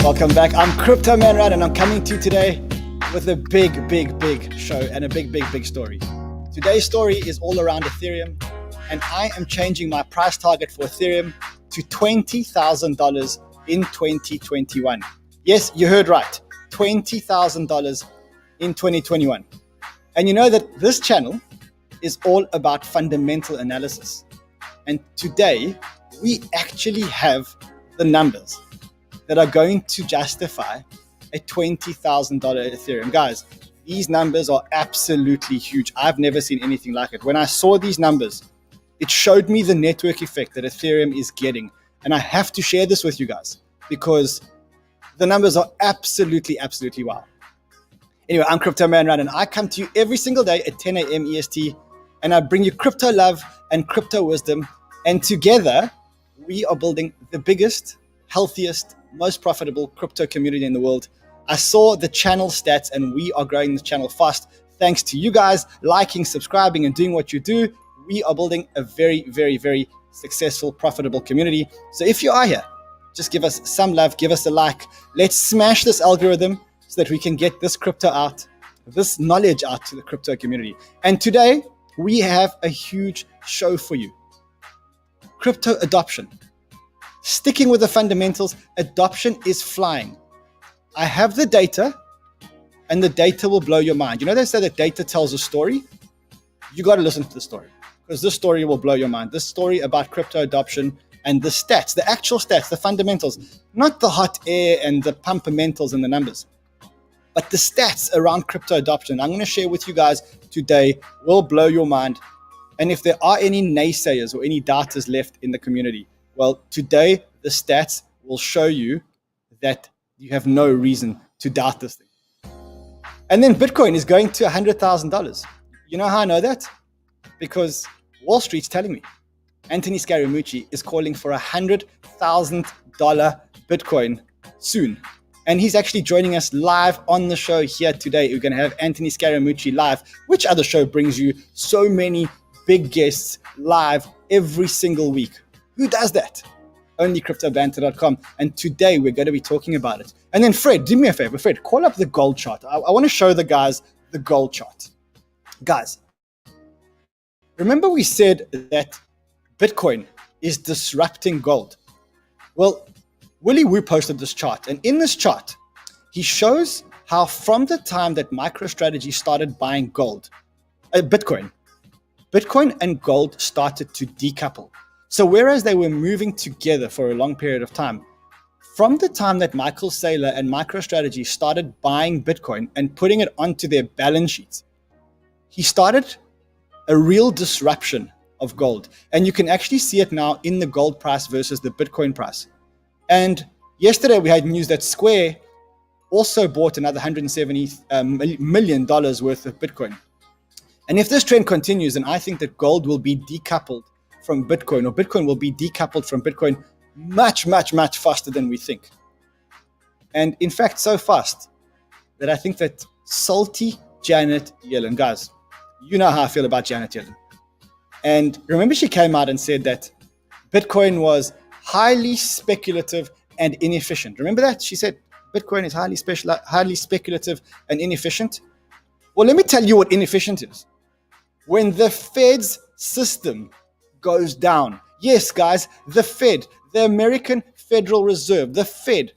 Welcome back. I'm Crypto Man Rad, and I'm coming to you today with a big show and a big story. Today's story is all around Ethereum, and I am changing my price target for Ethereum to $20,000 in 2021. Yes, you heard right, $20,000 in 2021. And you know that this channel is all about fundamental analysis. And today, we actually have the numbers that are going to justify a $20,000 Ethereum. Guys, these numbers are absolutely huge. I've never seen anything like it. When I saw these numbers, it showed me the network effect that Ethereum is getting. And I have to share this with you guys because the numbers are absolutely wow. Anyway, I'm Crypto Man Rad, and I come to you every single day at 10 a.m. EST, and I bring you crypto love and crypto wisdom. And together, we are building the biggest, healthiest, most profitable crypto community in the world. I saw the channel stats, and we are growing this channel fast. Thanks to you guys liking, subscribing, and doing what you do. We are building a very successful, profitable community. So if you are here, just give us some love, give us a like. Let's smash this algorithm so that we can get this crypto out, this knowledge out to the crypto community. And today, we have a huge show for you. Crypto adoption. Sticking with the fundamentals, adoption is flying. I have the data, and the data will blow your mind. You know, they say that data tells a story. You got to listen to the story because this story will blow your mind. This story about crypto adoption and the stats, the actual stats, the fundamentals, not the hot air and the pumpamentals and the numbers, but the stats around crypto adoption. I'm going to share with you guys today will blow your mind. And if there are any naysayers or any doubters left in the community, well, today the stats will show you that you have no reason to doubt this thing. And then Bitcoin is going to $100,000. You know how I know that? Because Wall Street's telling me. Anthony Scaramucci is calling for $100,000 Bitcoin soon. And he's actually joining us live on the show here today. We're going to have Anthony Scaramucci live. Which other show brings you so many big guests live every single week? Who does that? Only CryptoBanter.com. And today we're going to be talking about it. And then Fred, do me a favor. Fred, call up the gold chart. I want to show the guys the gold chart. Guys, remember we said that Bitcoin is disrupting gold. Well, Willy Woo posted this chart. And in this chart, he shows how from the time that MicroStrategy started buying gold, Bitcoin and gold started to decouple. So whereas they were moving together for a long period of time, from the time that Michael Saylor and MicroStrategy started buying Bitcoin and putting it onto their balance sheets, he started a real disruption of gold. And you can actually see it now in the gold price versus the Bitcoin price. And yesterday we had news that Square also bought another $170 million worth of Bitcoin. And if this trend continues, then I think that gold will be decoupled from Bitcoin, or Bitcoin will be decoupled from Bitcoin much faster than we think. And in fact, so fast that I think that salty Janet Yellen, guys, you know how I feel about Janet Yellen. And remember she came out and said that Bitcoin was highly speculative and inefficient. Remember that? She said Bitcoin is highly speculative and inefficient. Well, let me tell you what inefficient is. When the Fed's system goes down. Yes, guys, the Fed, the American Federal Reserve, the Fed,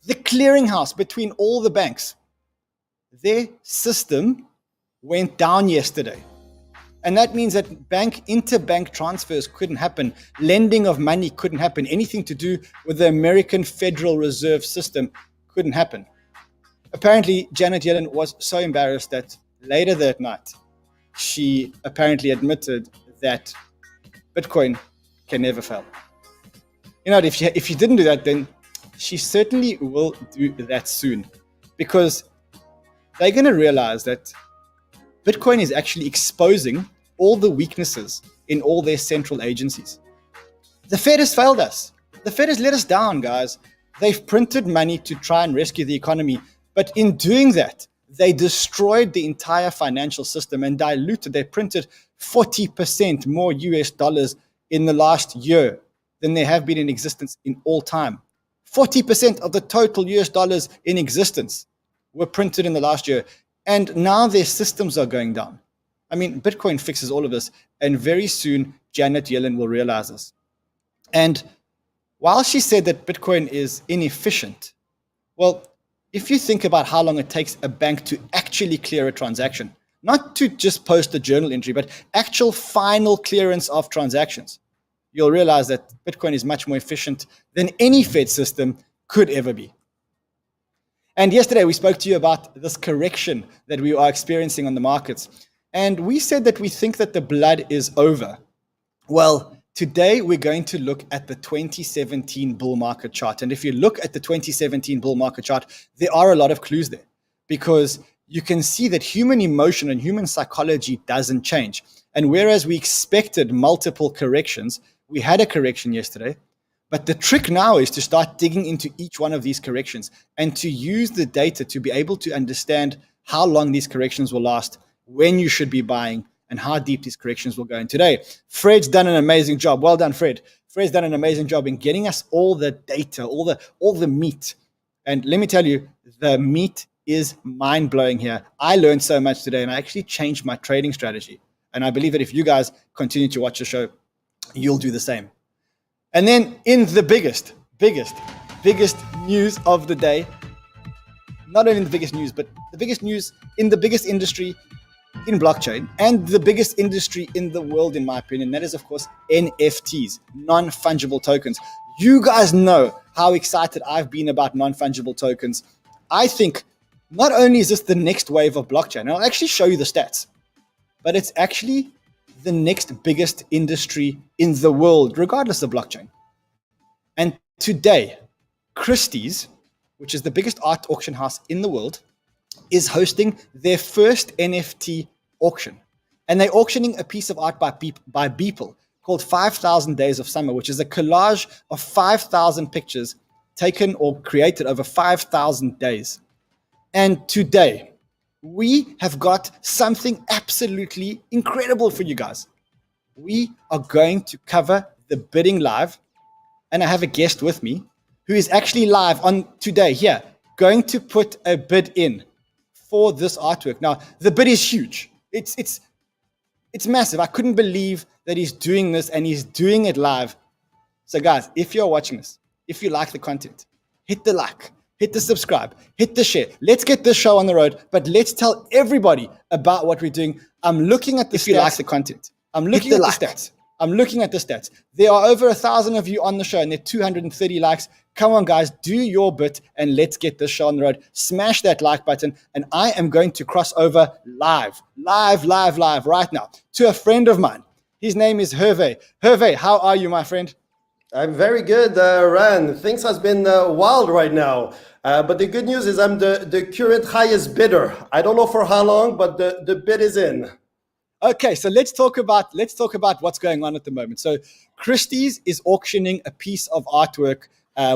the clearinghouse between all the banks, their system went down yesterday. And that means that interbank transfers couldn't happen. Lending of money couldn't happen. Anything to do with the American Federal Reserve system couldn't happen. Apparently, Janet Yellen was so embarrassed that later that night, she apparently admitted that Bitcoin can never fail. You know, if she didn't do that, then she certainly will do that soon, because they're going to realize that Bitcoin is actually exposing all the weaknesses in all their central agencies. The Fed has failed us. The Fed has let us down, guys. They've printed money to try and rescue the economy, but in doing that, they destroyed the entire financial system and diluted. They printed 40% more US dollars in the last year than they have been in existence in all time. 40% of the total US dollars in existence were printed in the last year. And now their systems are going down. I mean, Bitcoin fixes all of this. And very soon, Janet Yellen will realize this. And while she said that Bitcoin is inefficient, well, if you think about how long it takes a bank to actually clear a transaction, not to just post a journal entry, but actual final clearance of transactions, you'll realize that Bitcoin is much more efficient than any Fed system could ever be. And yesterday we spoke to you about this correction that we are experiencing on the markets. And we said that we think that the blood is over. Well, today we're going to look at the 2017 bull market chart. And if you look at the 2017 bull market chart, there are a lot of clues there, because you can see that human emotion and human psychology doesn't change. And whereas we expected multiple corrections, we had a correction yesterday. But the trick now is to start digging into each one of these corrections and to use the data to be able to understand how long these corrections will last, when you should be buying, and how deep these corrections will go in today. Fred's done an amazing job. Well done, Fred. Fred's done an amazing job in getting us all the data, all the meat. And let me tell you, the meat is mind-blowing here. I learned so much today, and I actually changed my trading strategy. And I believe that if you guys continue to watch the show, you'll do the same. And then in the biggest news of the day, not only the biggest news, but the biggest news in the biggest industry in blockchain and the biggest industry in the world, in my opinion, that is, of course, NFTs, non-fungible tokens. You guys know how excited I've been about non-fungible tokens. I think not only is this the next wave of blockchain, and I'll actually show you the stats, but it's actually the next biggest industry in the world, regardless of blockchain. And today, Christie's, which is the biggest art auction house in the world, is hosting their first NFT auction. And they're auctioning a piece of art by Beeple called 5,000 Days of Summer, which is a collage of 5,000 pictures taken or created over 5,000 days. And today, we have got something absolutely incredible for you guys. We are going to cover the bidding live, and I have a guest with me who is actually live on today here, going to put a bid in for this artwork. Now, the bid is huge. It's massive. I couldn't believe that he's doing this, and he's doing it live. So guys, if you're watching this, if you like the content, hit the like, hit the subscribe, hit the share. Let's get this show on the road, but let's tell everybody about what we're doing. I'm looking at the stats. If you like the content, I'm looking at the stats. I'm looking at the stats. There are over 1,000 of you on the show, and there are 230 likes. Come on, guys, do your bit, and let's get this show on the road. Smash that like button, and I am going to cross over live right now to a friend of mine. His name is Hervé. Hervé, how are you, my friend? I'm very good, Ran. Things has been wild right now. But the good news is I'm the current highest bidder. I don't know for how long, but the bid is in. Okay, so let's talk about what's going on at the moment. So Christie's is auctioning a piece of artwork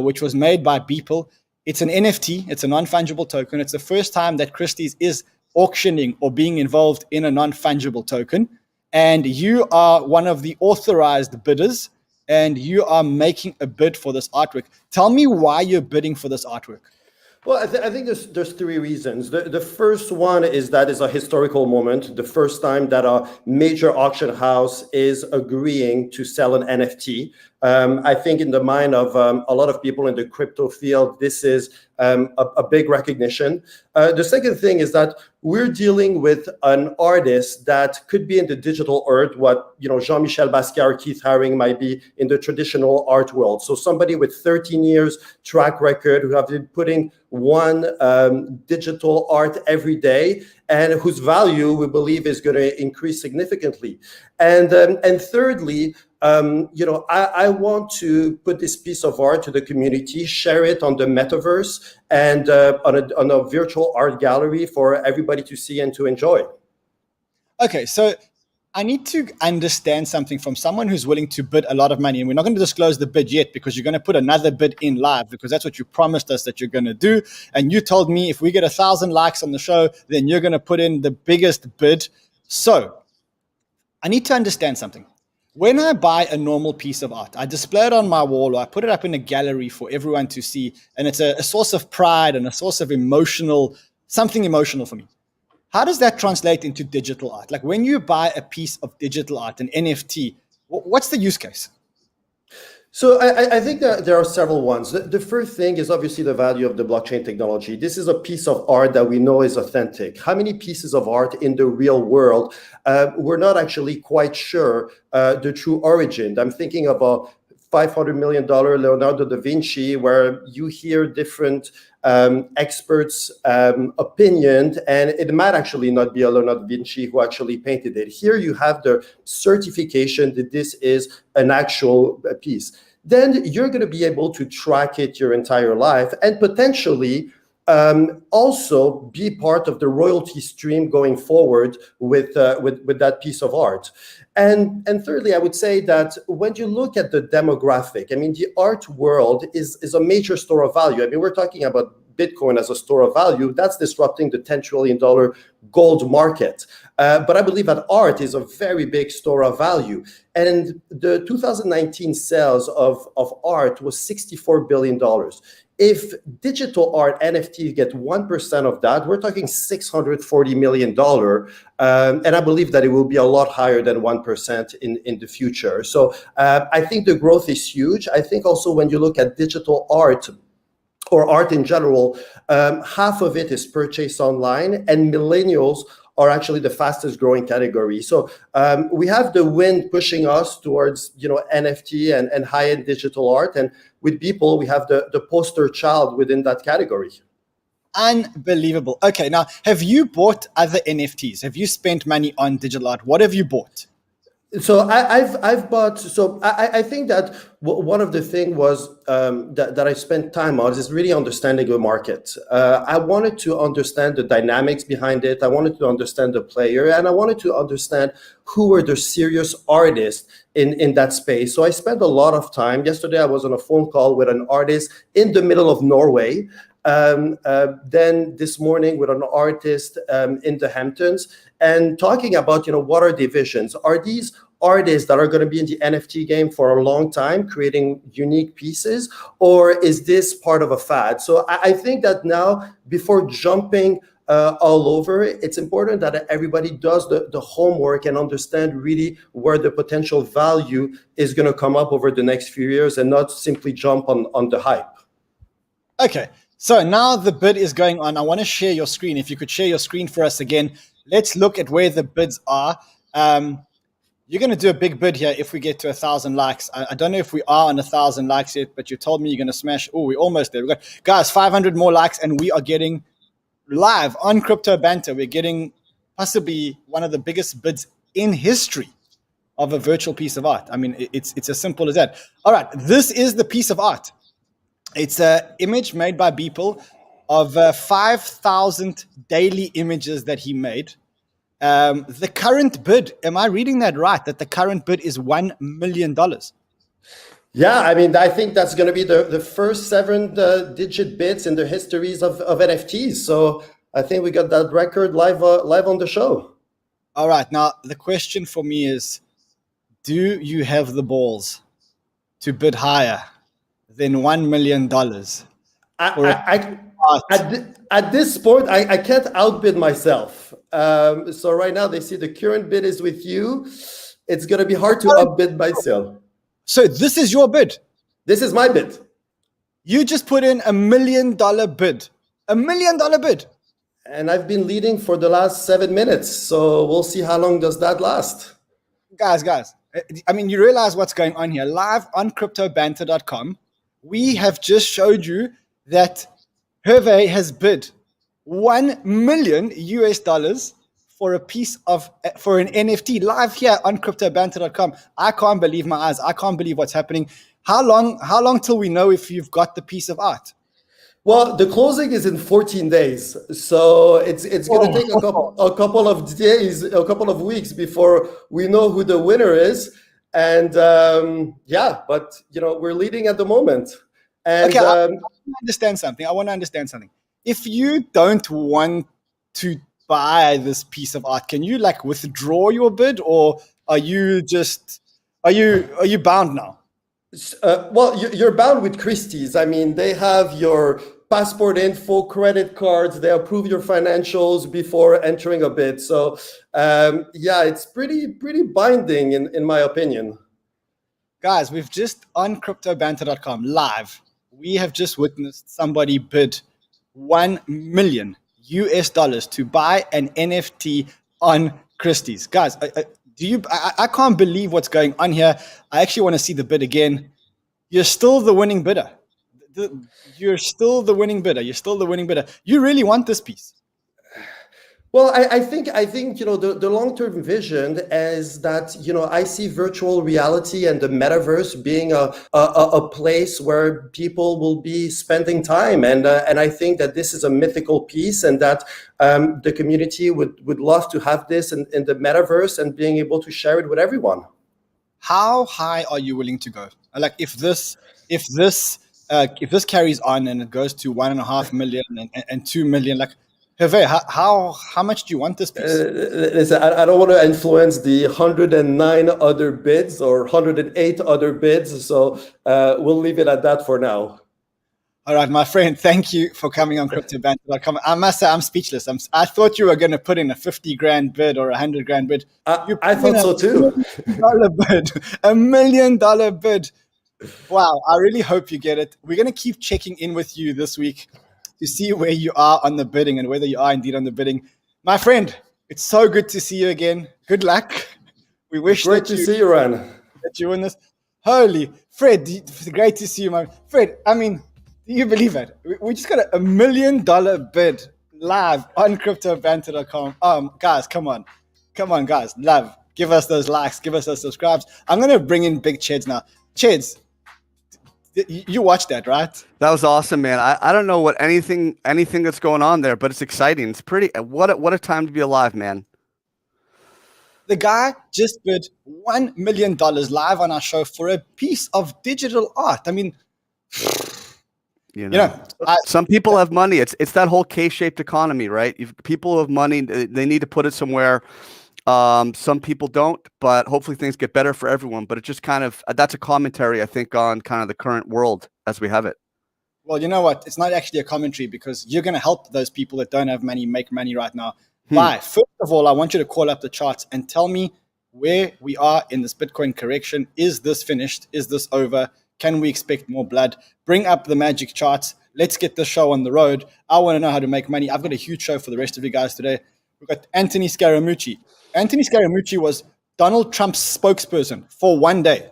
which was made by Beeple. It's an NFT. It's a non-fungible token. It's the first time that Christie's is auctioning or being involved in a non-fungible token. And you are one of the authorized bidders, and you are making a bid for this artwork. Tell me why you're bidding for this artwork. Well, I think there's three reasons. The first one is that is a historical moment. The first time that a major auction house is agreeing to sell an NFT. I think in the mind of a lot of people in the crypto field, this is a big recognition. The second thing is that we're dealing with an artist that could be in the digital art, what Jean-Michel Basquiat, Keith Haring might be in the traditional art world. So somebody with 13 years track record who have been putting one digital art every day, and whose value we believe is going to increase significantly. And thirdly, I want to put this piece of art to the community, share it on the metaverse and on a virtual art gallery for everybody to see and to enjoy. Okay, so I need to understand something from someone who's willing to bid a lot of money. And we're not going to disclose the bid yet, because you're going to put another bid in live, because that's what you promised us that you're going to do. And you told me if we get 1,000 likes on the show, then you're going to put in the biggest bid. So I need to understand something. When I buy a normal piece of art, I display it on my wall or I put it up in a gallery for everyone to see, and it's a source of pride and a source of something emotional for me. How does that translate into digital art? Like when you buy a piece of digital art, an NFT, what's the use case? So I think that there are several ones. The first thing is obviously the value of the blockchain technology. This is a piece of art that we know is authentic. How many pieces of art in the real world, we're not actually quite sure the true origin. I'm thinking of a $500 million Leonardo da Vinci, where you hear different experts' opinion, and it might actually not be a Leonardo da Vinci who actually painted it. Here you have the certification that this is an actual piece. Then you're going to be able to track it your entire life and potentially also be part of the royalty stream going forward with that piece of art. And thirdly, I would say that when you look at the demographic, I mean, the art world is a major store of value. I mean, we're talking about Bitcoin as a store of value. That's disrupting the $10 trillion gold market. But I believe that art is a very big store of value. And the 2019 sales of art was $64 billion. If digital art NFT get 1% of that, we're talking $640 million. And I believe that it will be a lot higher than 1% in the future. So I think the growth is huge. I think also when you look at digital art or art in general, half of it is purchased online, and millennials are actually the fastest growing category. So we have the wind pushing us towards NFT and high-end digital art. And with people, we have the poster child within that category. Unbelievable. Okay, now, have you bought other NFTs? Have you spent money on digital art? What have you bought? So I've bought. So I think that one of the things was that I spent time on is really understanding the market. I wanted to understand the dynamics behind it. I wanted to understand the player, and I wanted to understand who were the serious artists in that space. So I spent a lot of time. Yesterday, I was on a phone call with an artist in the middle of Norway. Then this morning with an artist in the Hamptons, and talking about what are the visions? Are these artists that are going to be in the NFT game for a long time, creating unique pieces, or is this part of a fad? So I think that now, before jumping all over, it's important that everybody does the homework and understand really where the potential value is going to come up over the next few years, and not simply jump on the hype. Okay. So now the bid is going on. I want to share your screen. If you could share your screen for us again, let's look at where the bids are. You're going to do a big bid here if we get to 1,000 likes. I don't know if we are on 1,000 likes yet, but you told me you're going to smash. Oh, we're almost there. We got, guys, 500 more likes, and we are getting live on Crypto Banter. We're getting possibly one of the biggest bids in history of a virtual piece of art. I mean, it's as simple as that. All right, this is the piece of art. It's an image made by Beeple of 5,000 daily images that he made. The current bid, am I reading that right? That the current bid is $1 million? Yeah, I mean, I think that's going to be the first 7-digit bits in the histories of NFTs. So I think we got that record live on the show. All right. Now, the question for me is, do you have the balls to bid higher than $1 million? At this point, I can't outbid myself. So right now they see the current bid is with you. It's going to be hard to outbid myself. So this is your bid? This is my bid. You just put in $1 million bid. $1 million bid. And I've been leading for the last 7 minutes. So we'll see how long does that last. Guys. I mean, you realize what's going on here. Live on cryptobanter.com. We have just showed you that Hervé has bid $1 million for a piece of, for an NFT live here on cryptobanter.com. I can't believe my eyes. I can't believe what's happening. How long till we know if you've got the piece of art? Well, the closing is in 14 days. So it's going to take a couple of days, a couple of weeks before we know who the winner is. And but we're leading at the moment. And okay, I want to understand something. If you don't want to buy this piece of art, can you withdraw your bid, or are you just Are you bound now? Well, you're bound with Christie's. I mean, they have your passport info, credit cards. They approve your financials before entering a bid. So, yeah, it's pretty binding in my opinion. Guys, we've just on cryptobanter.com live. We have just witnessed somebody bid 1 million US dollars to buy an NFT on Christie's. Guys, I can't believe what's going on here. I actually want to see the bid again. You're still the winning bidder. You're still the winning bidder. You're still the winning bidder. You really want this piece. Well, I think the long-term vision is that I see virtual reality and the metaverse being a place where people will be spending time, and I think that this is a mythical piece, and that the community would love to have this in the metaverse and being able to share it with everyone. How high are you willing to go? Like if this carries on and it goes to 1.5 million and 2 million, like Hervé, how much do you want this piece? Listen, I don't want to influence the 109 other bids or 108 other bids, so we'll leave it at that for now. All right, my friend, thank you for coming on CryptoBanter.com. I must say, I'm speechless. I thought you were going to put in a 50 grand bid or 100 grand bid. I thought so too. $1 million bid. Wow, I really hope you get it. We're going to keep checking in with you this week to see where you are on the bidding and whether you are indeed on the bidding. My friend, it's so good to see you again. Good luck. We wish great to see you, Ran. That you win this. Holy, Fred, great to see you, my Fred. I mean, do you believe it? We just got $1 million bid live on CryptoBanter.com. Guys, come on, guys, love. Give us those likes. Give us those subscribes. I'm gonna bring in Big Cheds now. Cheds, you watched that, right? That was awesome, man. I don't know what anything that's going on there, but it's exciting. It's pretty. What a time to be alive, man. The guy just bid $1 million live on our show for a piece of digital art. I mean, some people have money. It's that whole K-shaped economy, right? If people have money, they need to put it somewhere. Some people don't, but hopefully things get better for everyone. But it just kind of, that's a commentary, I think, on kind of the current world as we have it. Well, you know what? It's not actually a commentary because you're going to help those people that don't have money make money right now. Why? First of all, I want you to call up the charts and tell me where we are in this Bitcoin correction. Is this finished? Is this over? Can we expect more blood? Bring up the magic charts. Let's get the show on the road. I want to know how to make money. I've got a huge show for the rest of you guys today. We've got Anthony Scaramucci. Anthony Scaramucci was Donald Trump's spokesperson for one day.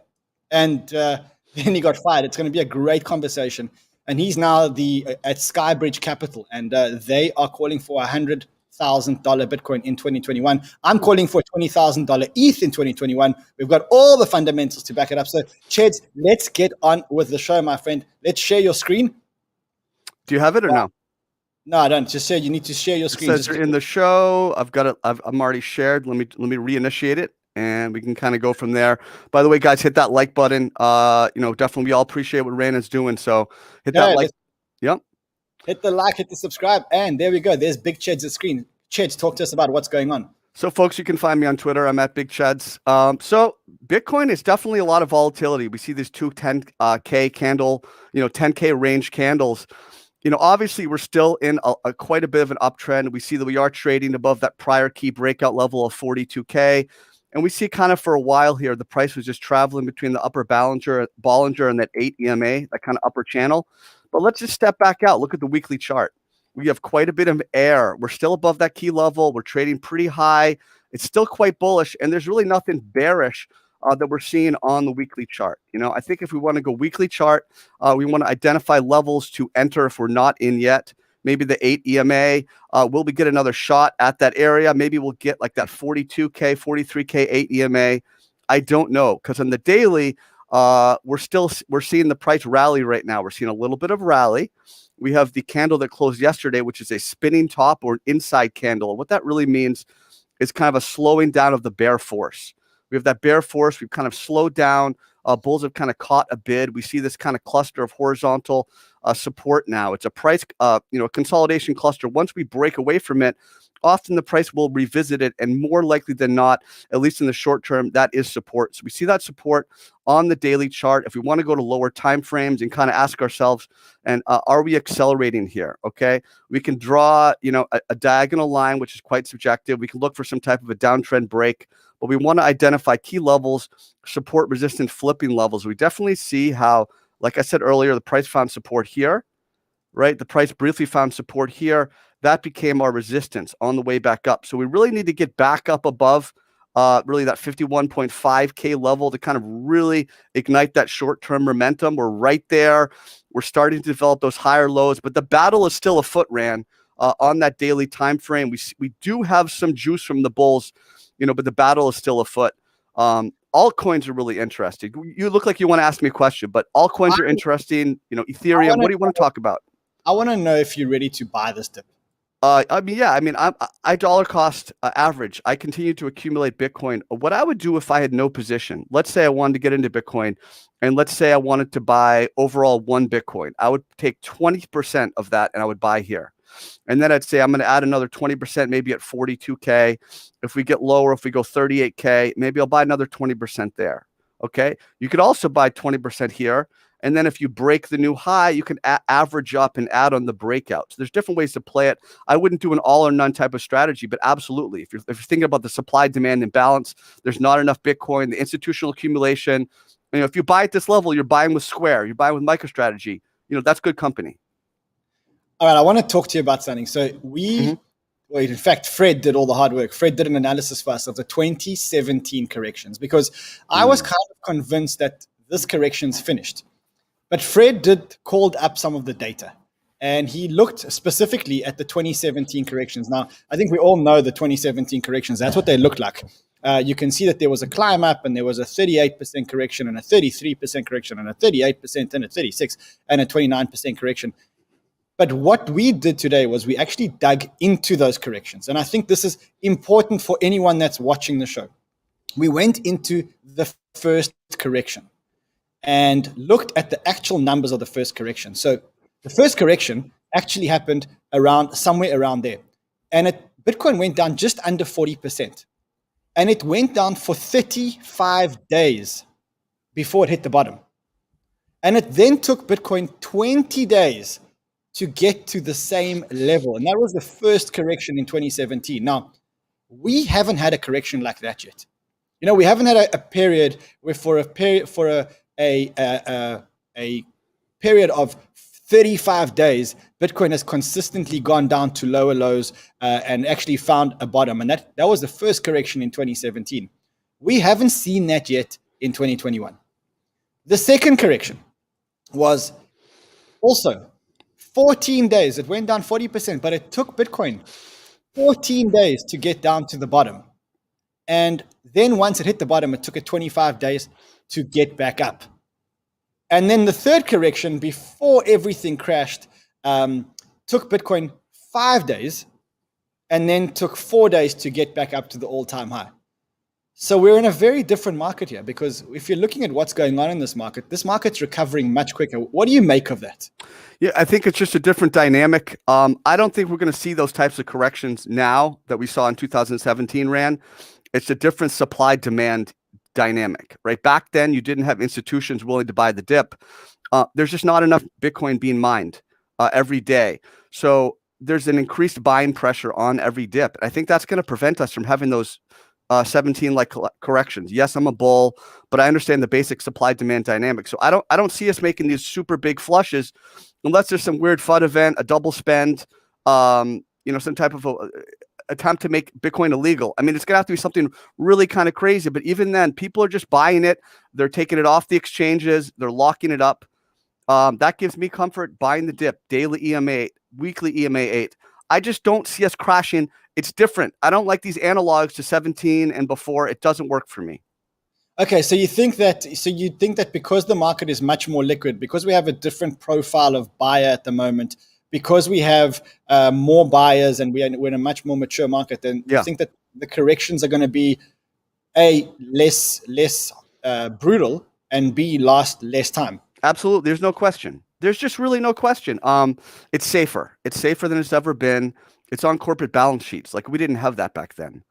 And then he got fired. It's going to be a great conversation. And he's now at Skybridge Capital. And they are calling for $100,000 Bitcoin in 2021. I'm calling for $20,000 ETH in 2021. We've got all the fundamentals to back it up. So, Cheds, let's get on with the show, my friend. Let's share your screen. Do you have it or no? No, I don't. Just say you need to share your screen. It says you're in the show. I've got it. I'm already shared. Let me reinitiate it, and we can kind of go from there. By the way, guys, hit that like button. Definitely we all appreciate what Raina's doing. So hit that like. Yep. Hit the like, hit the subscribe, and there we go. There's Big Cheds at screen. Cheds, talk to us about what's going on. So, folks, you can find me on Twitter. I'm at Big Cheds. So Bitcoin is definitely a lot of volatility. We see these two 10K candle, 10K range candles. Obviously, we're still in quite a bit of an uptrend. We see that we are trading above that prior key breakout level of 42K. And we see kind of for a while here, the price was just traveling between the upper Bollinger and that 8 EMA, that kind of upper channel. But let's just step back out. Look at the weekly chart. We have quite a bit of air. We're still above that key level. We're trading pretty high. It's still quite bullish. And there's really nothing bearish that we're seeing on the weekly chart. I think if we want to go weekly chart, we want to identify levels to enter if we're not in yet. Maybe the 8 EMA. Will we get another shot at that area? Maybe we'll get like that 42K, 43K, 8 EMA. I don't know, because on the daily, we're seeing the price rally right now. We're seeing a little bit of rally. We have the candle that closed yesterday, which is a spinning top or an inside candle. What that really means is kind of a slowing down of the bear force. We have that bear force. We've kind of slowed down. Bulls have kind of caught a bid. We see this kind of cluster of horizontal support now. It's a price, consolidation cluster. Once we break away from it, often the price will revisit it, and more likely than not, at least in the short term, that is support. So we see that support on the daily chart. If we want to go to lower time frames and kind of ask ourselves, and are we accelerating here? Okay, we can draw, a diagonal line, which is quite subjective. We can look for some type of a downtrend break, but we want to identify key levels, support, resistance, flipping levels. We definitely see how, like I said earlier, the price found support here, right? The price briefly found support here. That became our resistance on the way back up. So we really need to get back up above really that 51.5K level to kind of really ignite that short-term momentum. We're right there. We're starting to develop those higher lows, but the battle is still afoot, Ran, on that daily time frame. We do have some juice from the bulls, but the battle is still afoot. Altcoins are really interesting. You look like you want to ask me a question, but altcoins are interesting. Ethereum, what do you want to talk about? I want to know if you're ready to buy this dip. I dollar cost average. I continue to accumulate Bitcoin. What I would do if I had no position, let's say I wanted to get into Bitcoin, and let's say I wanted to buy overall 1 Bitcoin, I would take 20% of that and I would buy here. And then I'd say I'm going to add another 20%, maybe at 42K. If we get lower, if we go 38K, maybe I'll buy another 20% there. Okay. You could also buy 20% here. And then if you break the new high, you can average up and add on the breakouts. There's different ways to play it. I wouldn't do an all or none type of strategy, but absolutely. If you're thinking about the supply demand imbalance, there's not enough Bitcoin, the institutional accumulation. If you buy at this level, you're buying with Square, you're buying with MicroStrategy. That's good company. All right, I want to talk to you about something. So well, in fact, Fred did all the hard work. Fred did an analysis for us of the 2017 corrections, because I was kind of convinced that this correction's finished. But Fred called up some of the data, and he looked specifically at the 2017 corrections. Now, I think we all know the 2017 corrections. That's what they look like. You can see that there was a climb up, and there was a 38% correction, and a 33% correction, and a 38%, and a 36%, and a 29% correction. But what we did today was we actually dug into those corrections. And I think this is important for anyone that's watching the show. We went into the first correction and looked at the actual numbers of the first correction. So the first correction actually happened somewhere around there. And Bitcoin went down just under 40%. And it went down for 35 days before it hit the bottom. And it then took Bitcoin 20 days to get to the same level. And that was the first correction in 2017. Now, we haven't had a correction like that yet. We haven't had a period where for a period of 35 days, Bitcoin has consistently gone down to lower lows and actually found a bottom. And that was the first correction in 2017. We haven't seen that yet in 2021. The second correction was also 14 days. It went down 40%, but it took Bitcoin 14 days to get down to the bottom. And then once it hit the bottom, it took it 25 days to get back up. And then the third correction, before everything crashed, took Bitcoin 5 days and then took 4 days to get back up to the all-time high. So we're in a very different market here, because if you're looking at what's going on in this market's recovering much quicker. What do you make of that? Yeah, I think it's just a different dynamic. I don't think we're going to see those types of corrections now that we saw in 2017, Ran. It's a different supply-demand dynamic, right? Back then, you didn't have institutions willing to buy the dip. There's just not enough Bitcoin being mined every day. So there's an increased buying pressure on every dip. I think that's going to prevent us from having those 17 corrections. Yes, I'm a bull, but I understand the basic supply demand dynamic. So I don't see us making these super big flushes unless there's some weird FUD event, a double spend, some type of attempt to make Bitcoin illegal. I mean, it's gonna have to be something really kind of crazy, but even then, people are just buying it. They're taking it off the exchanges. They're locking it up. That gives me comfort buying the dip, daily EMA, weekly EMA 8. I just don't see us crashing. It's different. I don't like these analogs to 17 and before. It doesn't work for me. Okay, so you think that because the market is much more liquid, because we have a different profile of buyer at the moment, because we have more buyers and we're in a much more mature market, then you think that the corrections are going to be less brutal, and B, last less time. Absolutely. There's no question. There's just really no question. It's safer. It's safer than it's ever been. It's on corporate balance sheets. Like, we didn't have that back then.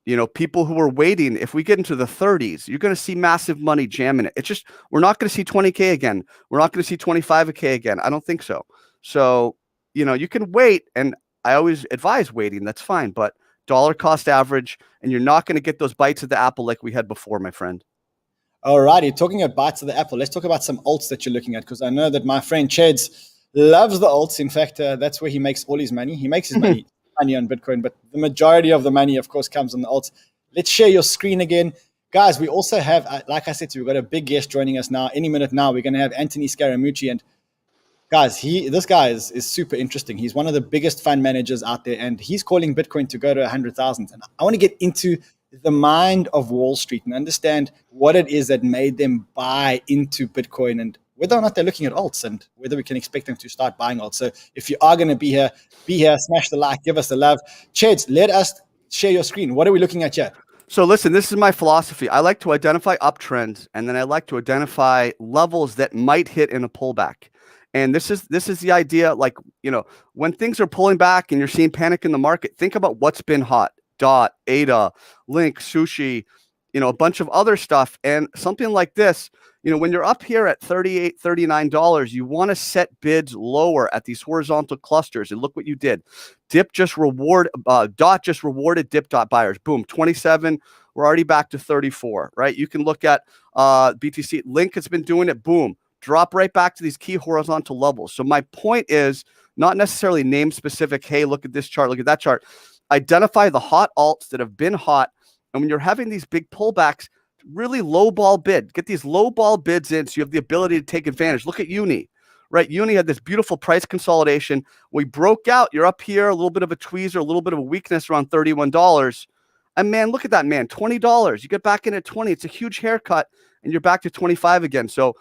You know, people who were waiting, if we get into the 30s, you're going to see massive money jamming it. It's just, we're not going to see 20K again. We're not going to see 25K again. I don't think so. So, you know, you can wait, and I always advise waiting. That's fine. But dollar cost average, and you're not going to get those bites of the apple like we had before, my friend. Alrighty, talking about bites of the apple, let's talk about some alts that you're looking at, because I know that my friend Cheds loves the alts. In fact, that's where he makes all his money. He makes his money on Bitcoin, but the majority of the money, of course, comes on the alts. Let's share your screen again. Guys, we also have, like I said, we've got a big guest joining us now. Any minute now, we're going to have Anthony Scaramucci. And guys, this guy is super interesting. He's one of the biggest fund managers out there, and he's calling Bitcoin to go to 100,000. And I want to get into the mind of Wall Street and understand what it is that made them buy into Bitcoin, and whether or not they're looking at alts, and whether we can expect them to start buying alts. So if you are going to be here, smash the like, give us the love. Cheds, let us share your screen. What are we looking at here? So listen, this is my philosophy. I like to identify uptrends, and then I like to identify levels that might hit in a pullback. And this is the idea. Like, you know, when things are pulling back and you're seeing panic in the market, think about what's been hot. Dot, ADA, Link, Sushi, you know, a bunch of other stuff. And something like this, you know, when you're up here at $38, $39, you want to set bids lower at these horizontal clusters. And look what you did. Dot just rewarded Dip dot buyers. Boom, 27. We're already back to 34, right? You can look at BTC. Link has been doing it. Boom, drop right back to these key horizontal levels. So my point is not necessarily name specific. Hey, look at this chart. Look at that chart. Identify the hot alts that have been hot. And when you're having these big pullbacks, really low ball bid. Get these low ball bids in so you have the ability to take advantage. Look at Uni, right? Uni had this beautiful price consolidation. We broke out. You're up here, a little bit of a tweezer, a little bit of a weakness around $31. And man, look at that, man, $20. You get back in at 20. It's a huge haircut, and you're back to 25 again. So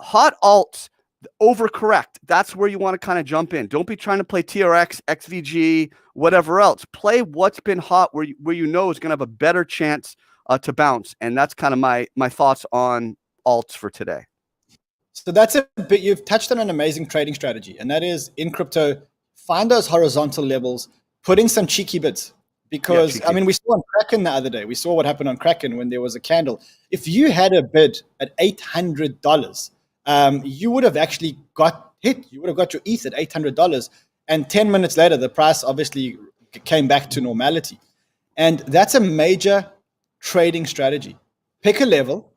hot alts, overcorrect. That's where you want to kind of jump in. Don't be trying to play TRX, XVG, whatever else. Play what's been hot where you know is going to have a better chance to bounce. And that's kind of my thoughts on alts for today. So that's a bit, you've touched on an amazing trading strategy, and that is in crypto, find those horizontal levels, put in some cheeky bids. Because, I mean, we saw on Kraken the other day, we saw what happened on Kraken when there was a candle. If you had a bid at $800, you would have actually got hit. You would have got your ETH at $800. And 10 minutes later, the price obviously came back to normality. And that's a major trading strategy. Pick a level,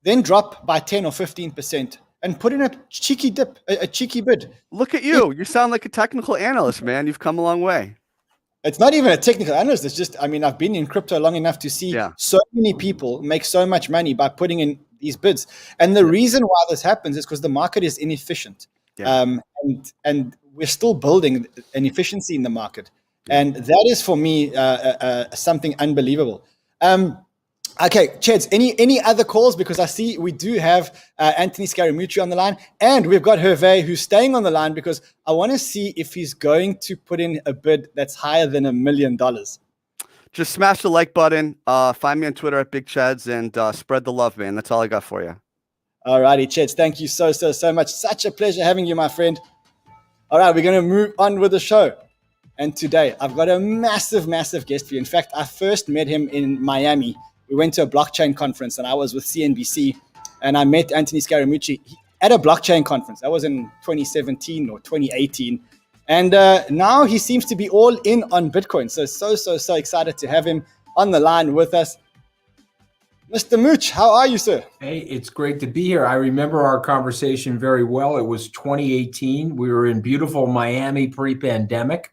then drop by 10 or 15% and put in a cheeky dip, a cheeky bid. Look at you. You sound like a technical analyst, man. You've come a long way. It's not even a technical analyst. It's just, I mean, I've been in crypto long enough to see so many people make so much money by putting in these bids. And the reason why this happens is because the market is inefficient. And we're still building an efficiency in the market. And that is, for me, something unbelievable. Okay, Cheds, any other calls? Because I see we do have Anthony Scaramucci on the line, and we've got Hervé who's staying on the line because I want to see if he's going to put in a bid that's higher than $1 million. Just smash the like button. Find me on Twitter at Big Cheds, and spread the love, man. That's all I got for you. All righty, Cheds. Thank you so much. Such a pleasure having you, my friend. All right, we're going to move on with the show. And today, I've got a massive guest for you. In fact, I first met him in Miami. We went to a blockchain conference, and I was with CNBC, and I met Anthony Scaramucci at a blockchain conference. That was in 2017 or 2018. And now he seems to be all in on Bitcoin. So excited to have him on the line with us. Mr. Mooch, how are you, sir? Hey, it's great to be here. I remember our conversation very well. It was 2018. We were in beautiful Miami pre-pandemic,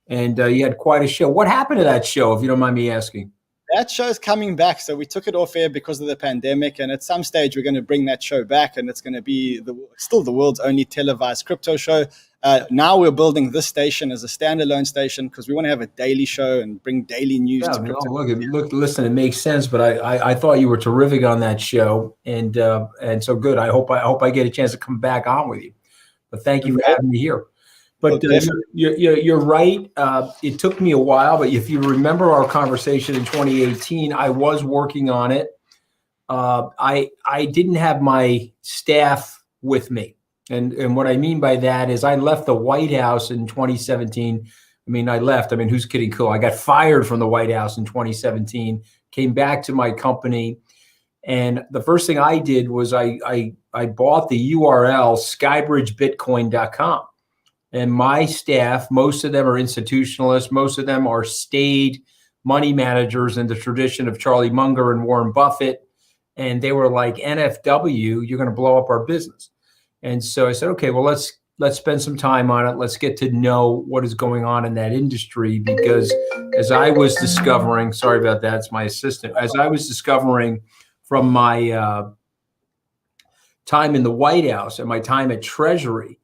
and you had quite a show. What happened to that show, if you don't mind me asking? That show is coming back. So we took it off air because of the pandemic. And at some stage, we're going to bring that show back. And it's going to be still the world's only televised crypto show. Now we're building this station as a standalone station because we want to have a daily show and bring daily news to crypto. Listen, it makes sense. But I thought you were terrific on that show. And so good. I hope I get a chance to come back on with you. But thank you for having me here. But you're right. It took me a while, but if you remember our conversation in 2018, I was working on it. I didn't have my staff with me. And what I mean by that is I left the White House in 2017. I mean, who's kidding cool? I got fired from the White House in 2017, came back to my company. And the first thing I did was I bought the URL skybridgebitcoin.com. And my staff, most of them are institutionalists. Most of them are staid money managers in the tradition of Charlie Munger and Warren Buffett. And they were like, NFW, you're going to blow up our business. And so I said, okay, well, let's spend some time on it. Let's get to know what is going on in that industry, because as I was discovering, sorry about that, it's my assistant. As I was discovering from my time in the White House and my time at Treasury,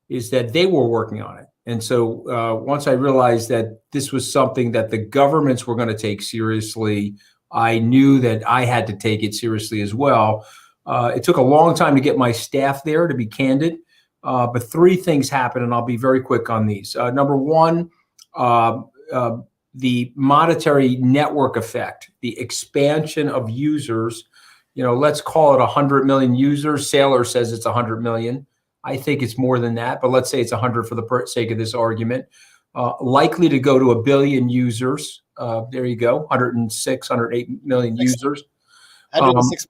is that they were working on it. And so once I realized that this was something that the governments were going to take seriously, I knew that I had to take it seriously as well. It took a long time to get my staff there, to be candid. But three things happened, and I'll be very quick on these. Number one, the monetary network effect, the expansion of users. Let's call it 100 million users. Saylor says it's 100 million. I think it's more than that, but let's say it's 100 for the sake of this argument. Likely to go to 1 billion users. There you go, 106, 108 million users. 106.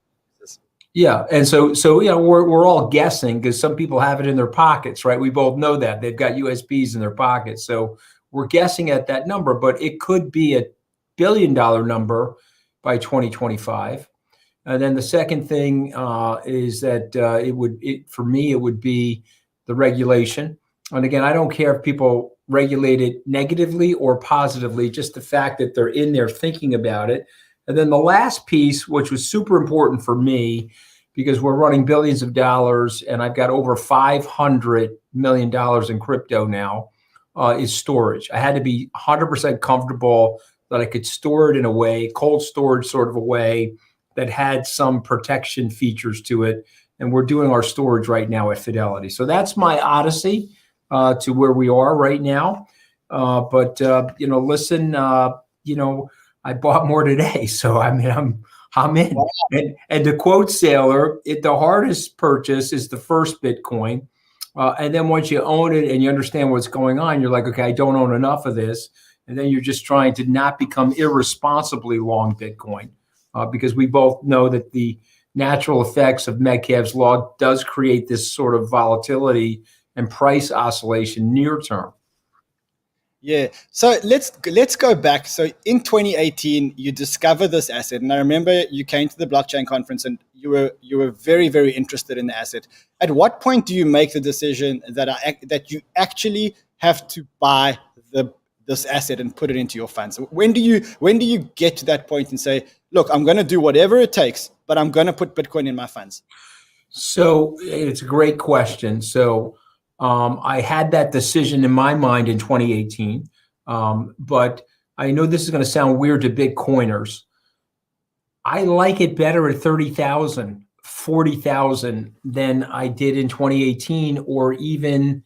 Yeah, and so we're all guessing, because some people have it in their pockets, right? We both know that they've got USBs in their pockets, so we're guessing at that number, but it could be $1 billion number by 2025. And then the second thing is that for me it would be the regulation. And again, I don't care if people regulate it negatively or positively, just the fact that they're in there thinking about it. And then the last piece, which was super important for me, because we're running billions of dollars and I've got over $500 million in crypto now, is storage. I had to be 100% comfortable that I could store it in a way, cold storage sort of a way, that had some protection features to it. And we're doing our storage right now at Fidelity. So that's my odyssey to where we are right now. Listen, I bought more today. So I mean, I'm in. Wow. And to quote Saylor, the hardest purchase is the first Bitcoin. And then once you own it and you understand what's going on, you're like, okay, I don't own enough of this. And then you're just trying to not become irresponsibly long Bitcoin. Because we both know that the natural effects of Metcalfe's law does create this sort of volatility and price oscillation near term. Yeah. So let's go back. So in 2018, you discovered this asset, and I remember you came to the blockchain conference, and you were very, very interested in the asset. At what point do you make the decision that you actually have to buy this asset and put it into your funds? When do you get to that point and say, look, I'm going to do whatever it takes, but I'm going to put Bitcoin in my funds? So it's a great question. So I had that decision in my mind in 2018, but I know this is going to sound weird to Bitcoiners. I like it better at 30,000, 40,000 than I did in 2018, or even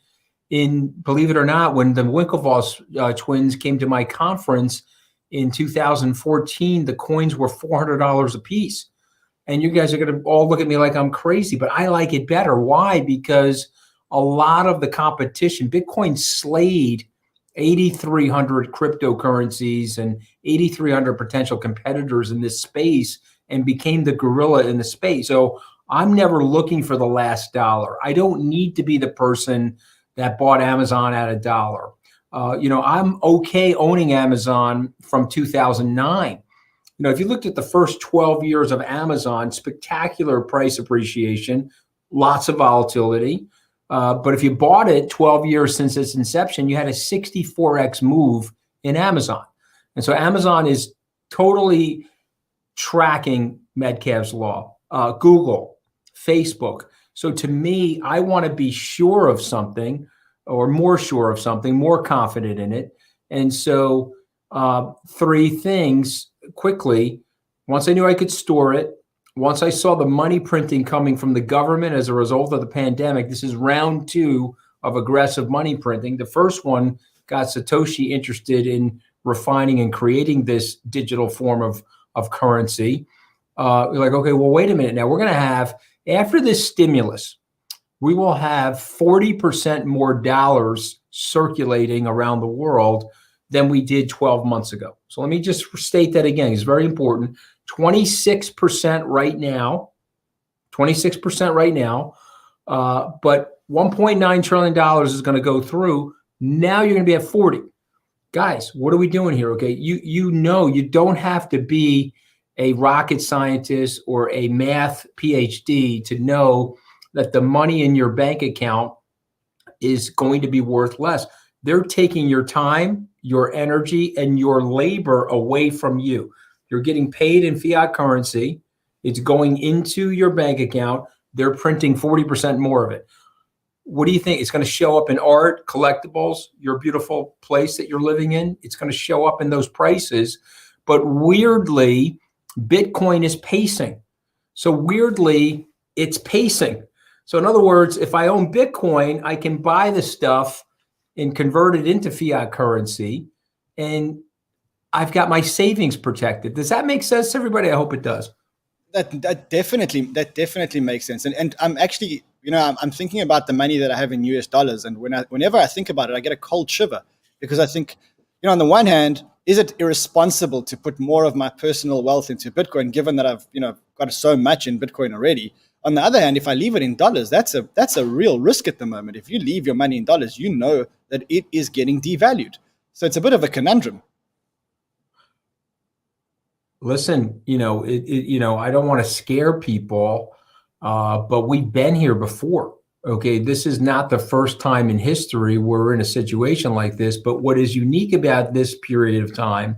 believe it or not, when the Winklevoss twins came to my conference in 2014, the coins were $400 a piece. And you guys are going to all look at me like I'm crazy, but I like it better. Why? Because a lot of the competition, Bitcoin slayed 8,300 cryptocurrencies and 8,300 potential competitors in this space and became the gorilla in the space. So I'm never looking for the last dollar. I don't need to be the person that bought Amazon at $1. I'm okay owning Amazon from 2009. If you looked at the first 12 years of Amazon, spectacular price appreciation, lots of volatility. But if you bought it 12 years since its inception, you had a 64x move in Amazon. And so Amazon is totally tracking Metcalfe's law. Google, Facebook. So to me, I want to be sure of something, or more sure of something, more confident in it. And so three things quickly. Once I knew I could store it, once I saw the money printing coming from the government as a result of the pandemic, this is round 2 of aggressive money printing. The first one got Satoshi interested in refining and creating this digital form of currency. You're like, okay, well, wait a minute. Now we're going to have, after this stimulus, we will have 40% more dollars circulating around the world than we did 12 months ago. So let me just state that again. It's very important. 26% right now, 26% right now, but $1.9 trillion is going to go through. Now you're going to be at 40. Guys, what are we doing here? Okay, you know you don't have to be a rocket scientist or a math PhD to know that the money in your bank account is going to be worth less. They're taking your time, your energy, and your labor away from you. You're getting paid in fiat currency. It's going into your bank account. They're printing 40% more of it. What do you think? It's going to show up in art, collectibles, your beautiful place that you're living in. It's going to show up in those prices. But weirdly, Bitcoin is pacing. So weirdly, it's pacing. So in other words, if I own Bitcoin, I can buy the stuff and convert it into fiat currency, and I've got my savings protected. Does that make sense to everybody? I hope it does. That definitely makes sense. And I'm actually, I'm thinking about the money that I have in US dollars, and whenever I think about it, I get a cold shiver, because I think, on the one hand, is it irresponsible to put more of my personal wealth into Bitcoin, given that I've got so much in Bitcoin already? On the other hand, if I leave it in dollars, that's a real risk at the moment. If you leave your money in dollars, you know that it is getting devalued. So it's a bit of a conundrum. Listen, I don't want to scare people, but we've been here before. Okay, this is not the first time in history we're in a situation like this. But what is unique about this period of time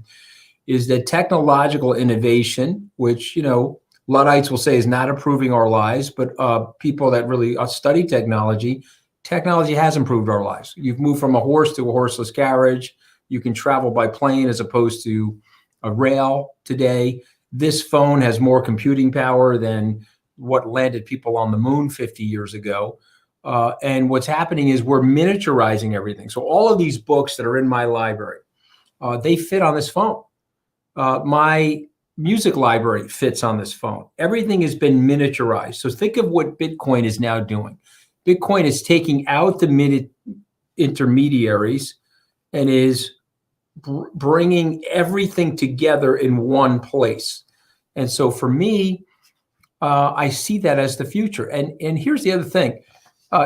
is that technological innovation, which, Luddites will say is not improving our lives, but people that really study technology has improved our lives. You've moved from a horse to a horseless carriage. You can travel by plane as opposed to a rail today. This phone has more computing power than what landed people on the moon 50 years ago. And what's happening is we're miniaturizing everything. So all of these books that are in my library, they fit on this phone. My music library fits on this phone. Everything has been miniaturized. So think of what Bitcoin is now doing. Bitcoin is taking out the intermediaries and is bringing everything together in one place. And so for me, I see that as the future. And here's the other thing.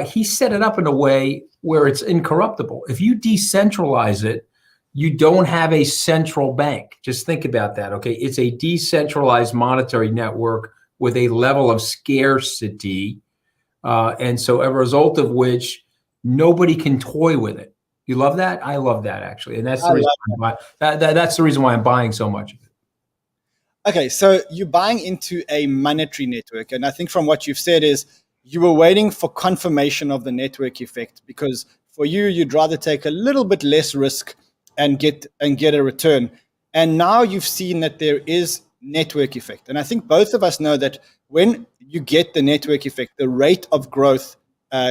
He set it up in a way where it's incorruptible. If you decentralize it, you don't have a central bank. Just think about that, okay? It's a decentralized monetary network with a level of scarcity. And so as a result of which, nobody can toy with it. You love that? I love that, actually. And that's the reason that's the reason why I'm buying so much of it. Okay, so you're buying into a monetary network. And I think from what you've said is you were waiting for confirmation of the network effect, because for you, you'd rather take a little bit less risk and get a return. And now you've seen that there is network effect. And I think both of us know that when you get the network effect, the rate of growth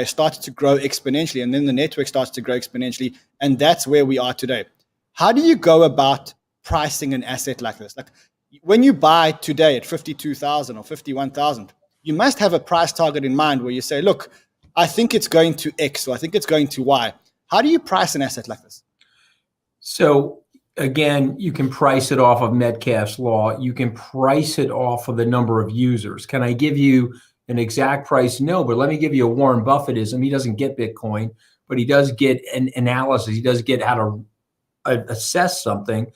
starts to grow exponentially, and then the network starts to grow exponentially. And that's where we are today. How do you go about pricing an asset like this? Like when you buy today at 52,000 or 51,000, you must have a price target in mind where you say, look, I think it's going to X, or I think it's going to Y. How do you price an asset like this? So again, you can price it off of Metcalfe's law. You can price it off of the number of users. Can I give you an exact price? No, but let me give you a Warren Buffettism. He doesn't get Bitcoin, but he does get an analysis. He does get how to assess something.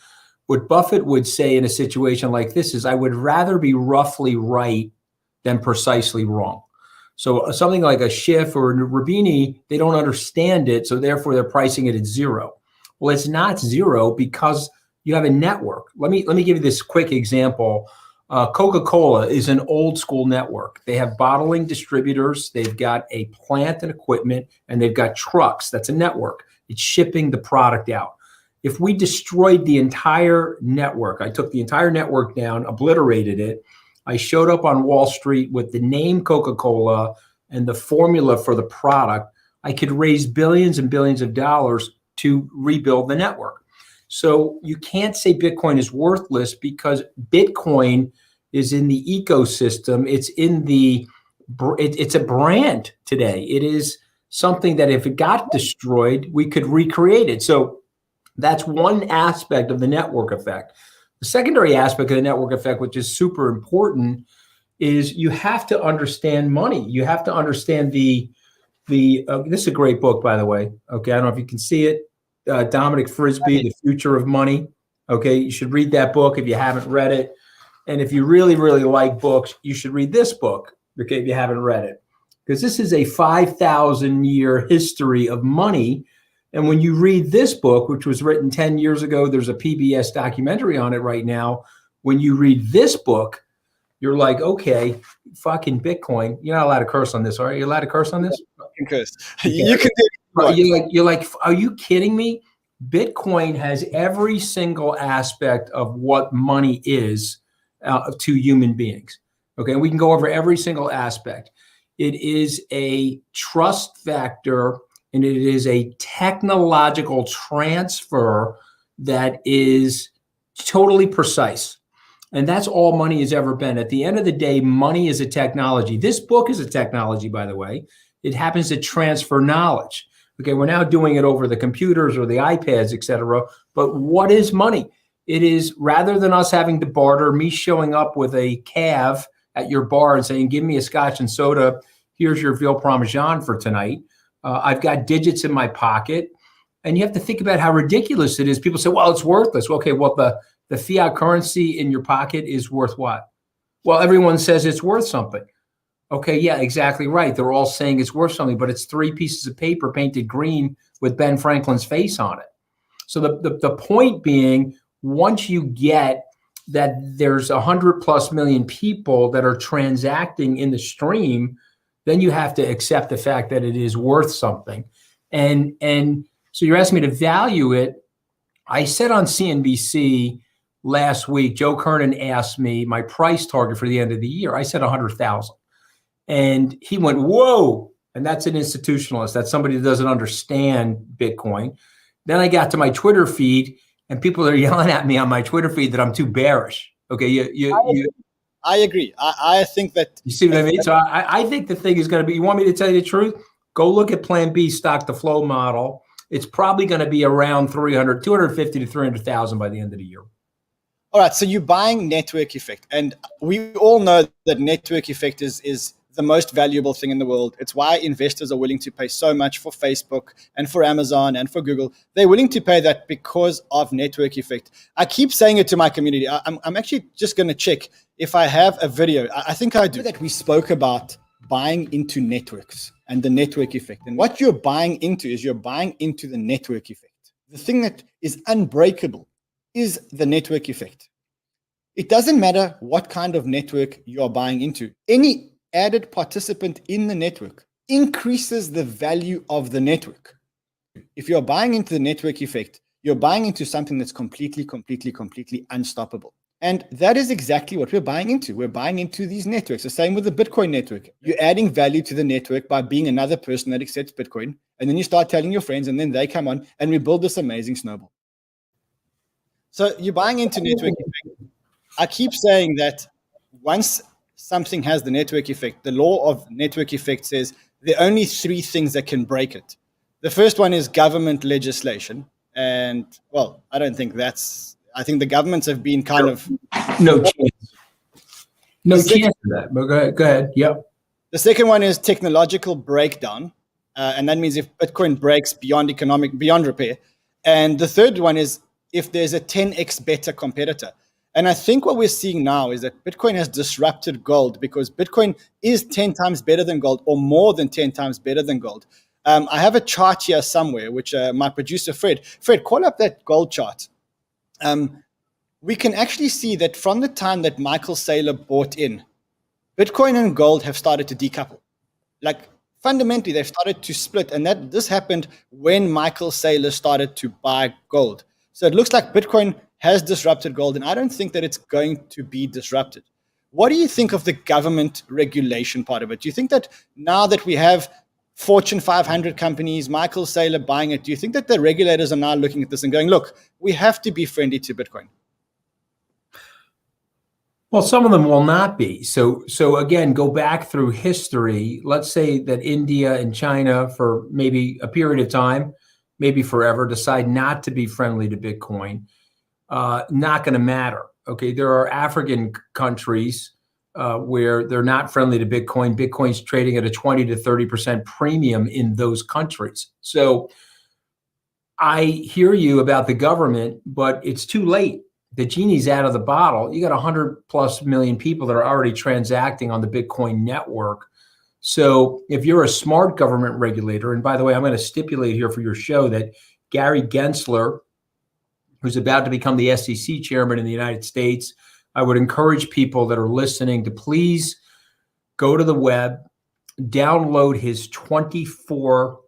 What Buffett would say in a situation like this is, I would rather be roughly right than precisely wrong. So something like a Schiff or a Rubini, they don't understand it, so therefore they're pricing it at zero. Well, it's not zero because you have a network. Let me give you this quick example. Coca-Cola is an old school network. They have bottling distributors. They've got a plant and equipment, and they've got trucks. That's a network. It's shipping the product out. If we destroyed the entire network, I took the entire network down, obliterated it, I showed up on Wall Street with the name Coca-Cola and the formula for the product, I could raise billions and billions of dollars to rebuild the network. So you can't say Bitcoin is worthless, because Bitcoin is in the ecosystem. It's in it's a brand today. It is something that if it got destroyed, we could recreate it. So that's one aspect of the network effect. The secondary aspect of the network effect, which is super important, is you have to understand money. You have to understand this is a great book, by the way. Okay, I don't know if you can see it. Dominic Frisby, The Future of Money. Okay, you should read that book if you haven't read it. And if you really, really like books, you should read this book, okay, if you haven't read it. Because this is a 5,000-year history of money. And when you read this book, which was written 10 years ago, there's a PBS documentary on it right now. When you read this book, you're like, okay, fucking Bitcoin. You're not allowed to curse on this, are you? You're allowed to curse on this? You can curse. You can do it. You're like, are you kidding me? Bitcoin has every single aspect of what money is to human beings. Okay, and we can go over every single aspect. It is a trust factor, and it is a technological transfer that is totally precise. And that's all money has ever been. At the end of the day, money is a technology. This book is a technology, by the way. It happens to transfer knowledge. Okay, we're now doing it over the computers or the iPads, et cetera. But what is money? It is, rather than us having to barter, me showing up with a Cav at your bar and saying, give me a scotch and soda, here's your veal parmesan for tonight. I've got digits in my pocket. And you have to think about how ridiculous it is. People say, well, it's worthless. Okay, well, the fiat currency in your pocket is worth what? Well, everyone says it's worth something. Okay, yeah, exactly right. They're all saying it's worth something, but it's 3 pieces of paper painted green with Ben Franklin's face on it. So the point being, once you get that there's 100+ million people that are transacting in the stream, then you have to accept the fact that it is worth something. And so you're asking me to value it. I said on CNBC last week, Joe Kernan asked me my price target for the end of the year. I said 100,000. And he went, whoa. And that's an institutionalist. That's somebody that doesn't understand Bitcoin. Then I got to my Twitter feed, and people are yelling at me on my Twitter feed that I'm too bearish. Okay, I agree. I think that... You see what I mean? So I think the thing is going to be, you want me to tell you the truth? Go look at Plan B stock to flow model. It's probably going to be around 250 to 300,000 by the end of the year. All right, so you're buying network effect. And we all know that network effect is the most valuable thing in the world. It's why investors are willing to pay so much for Facebook and for Amazon and for Google. They're willing to pay that because of network effect. I keep saying it to my community. I'm actually just going to check if I have a video. I think I do. That we spoke about buying into networks and the network effect. And what you're buying into is you're buying into the network effect. The thing that is unbreakable is the network effect. It doesn't matter what kind of network you're buying into. Any added participant in the network increases the value of the network. If you're buying into the network effect, you're buying into something that's completely unstoppable. And that is exactly what we're buying into. We're buying into these networks. The same with the Bitcoin network. You're adding value to the network by being another person that accepts Bitcoin. And then you start telling your friends, and then they come on, and we build this amazing snowball. So you're buying into network effect. I keep saying that once something has the network effect, the law of network effect says there are only 3 things that can break it. The first one is government legislation. And, well, I don't think I think the governments have been kind of... No chance. No chance of that. But go ahead. Yep. The second one is technological breakdown. And that means if Bitcoin breaks beyond repair. And the third one is if there's a 10x better competitor. And I think what we're seeing now is that Bitcoin has disrupted gold because Bitcoin is 10 times better than gold, or more than 10 times better than gold. I have a chart here somewhere, which my producer, Fred, call up that gold chart. We can actually see that from the time that Michael Saylor bought in, Bitcoin and gold have started to decouple. Like fundamentally, they've started to split. And this happened when Michael Saylor started to buy gold. So it looks like Bitcoin has disrupted gold, and I don't think that it's going to be disrupted. What do you think of the government regulation part of it? Do you think that now that we have Fortune 500 companies, Michael Saylor buying it, do you think that the regulators are now looking at this and going, look, we have to be friendly to Bitcoin? Well, some of them will not be. So again, go back through history. Let's say that India and China, for maybe a period of time, maybe forever, decide not to be friendly to Bitcoin. Not going to matter. Okay, there are African countries where they're not friendly to Bitcoin. Bitcoin's trading at a 20 to 30% premium in those countries. So I hear you about the government, but it's too late. The genie's out of the bottle. You got 100+ million people that are already transacting on the Bitcoin network. So if you're a smart government regulator, and by the way, I'm going to stipulate here for your show that Gary Gensler, who's about to become the SEC chairman in the United States, I would encourage people that are listening to please go to the web, download his 24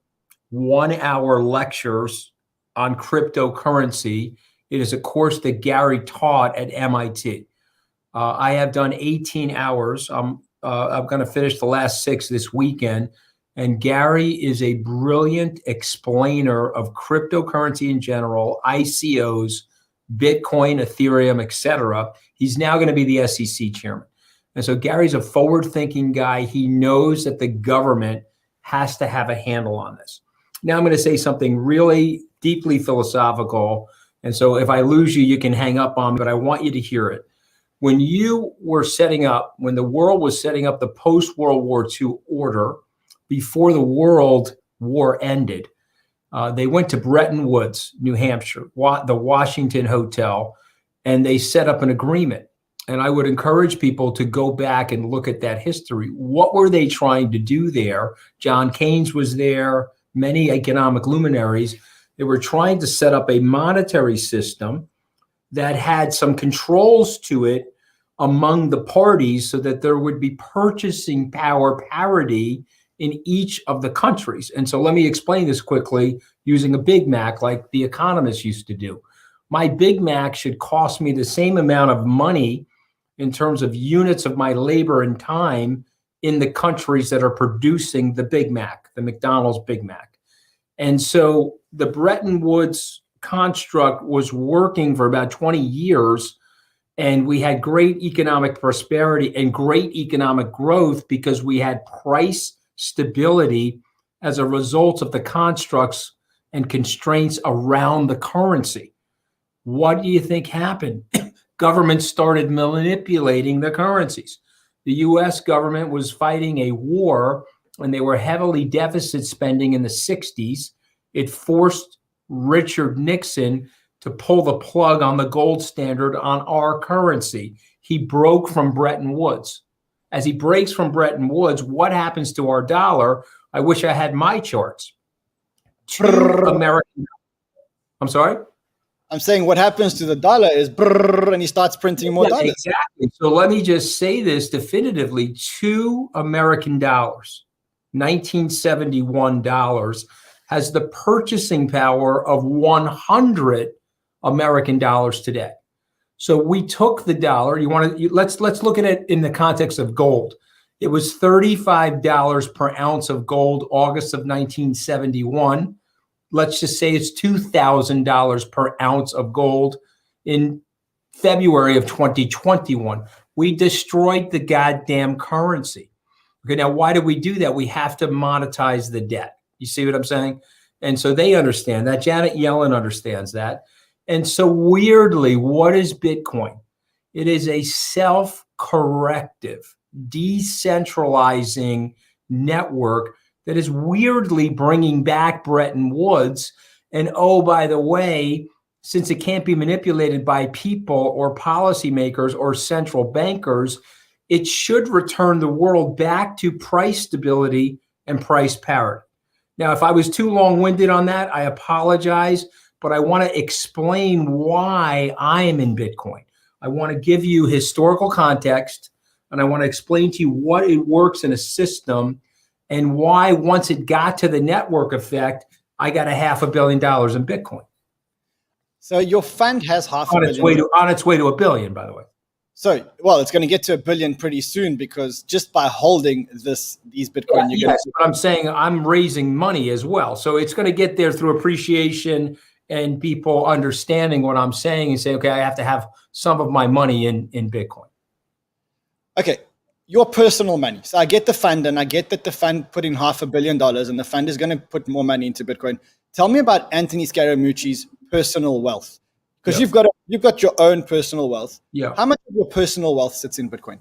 one-hour lectures on cryptocurrency. It is a course that Gary taught at MIT. I have done 18 hours. I'm going to finish the last 6 this weekend. And Gary is a brilliant explainer of cryptocurrency in general, ICOs, Bitcoin, Ethereum, etc. He's now going to be the SEC chairman. And so Gary's a forward-thinking guy. He knows that the government has to have a handle on this. Now I'm going to say something really deeply philosophical. And so if I lose you, you can hang up on me, but I want you to hear it. When you were setting up, when the world was setting up the post-World War II order, before the World War ended, they went to Bretton Woods, New Hampshire, the Washington Hotel, and they set up an agreement. And I would encourage people to go back and look at that history. What were they trying to do there? John Keynes was there, many economic luminaries. They were trying to set up a monetary system that had some controls to it among the parties so that there would be purchasing power parity in each of the countries. And so let me explain this quickly using a Big Mac like the economists used to do. My Big Mac should cost me the same amount of money in terms of units of my labor and time in the countries that are producing the Big Mac, the McDonald's Big Mac. And so the Bretton Woods construct was working for about 20 years, and we had great economic prosperity and great economic growth because we had price stability as a result of the constructs and constraints around the currency. What do you think happened? Governments started manipulating the currencies. The US government was fighting a war and they were heavily deficit spending in the 60s. It forced Richard Nixon to pull the plug on the gold standard on our currency. He broke from Bretton Woods. As he breaks from Bretton Woods, what happens to our dollar? I wish I had my charts. I'm sorry? I'm saying what happens to the dollar is and he starts printing more dollars. Exactly. So let me just say this definitively. 2 American dollars, 1971 dollars, has the purchasing power of 100 American dollars today. So we took the dollar. Let's look at it in the context of gold. It was $35 per ounce of gold, August of 1971. Let's just say it's $2,000 per ounce of gold in February of 2021. We destroyed the goddamn currency. Okay, now why do we do that? We have to monetize the debt. You see what I'm saying? And so they understand that. Janet Yellen understands that. And so weirdly, what is Bitcoin? It is a self-corrective, decentralizing network that is weirdly bringing back Bretton Woods. And oh, by the way, since it can't be manipulated by people or policymakers or central bankers, it should return the world back to price stability and price parity. Now, if I was too long-winded on that, I apologize, but I want to explain why I am in Bitcoin. I want to give you historical context, and I want to explain to you what it works in a system and why once it got to the network effect, I got $500 million in Bitcoin. So your fund has $500 million. On its way to $1 billion, by the way. So, well, it's going to get to $1 billion pretty soon because just by holding these Bitcoin, yes, but I'm saying I'm raising money as well. So it's going to get there through appreciation and people understanding what I'm saying and say, okay, I have to have some of my money in Bitcoin. okay, your personal money. So I get the fund, and I get that the fund put in $500 million, and the fund is going to put more money into Bitcoin. Tell me about Anthony Scaramucci's personal wealth, because you've got your own personal wealth. Yeah. How much of your personal wealth sits in Bitcoin?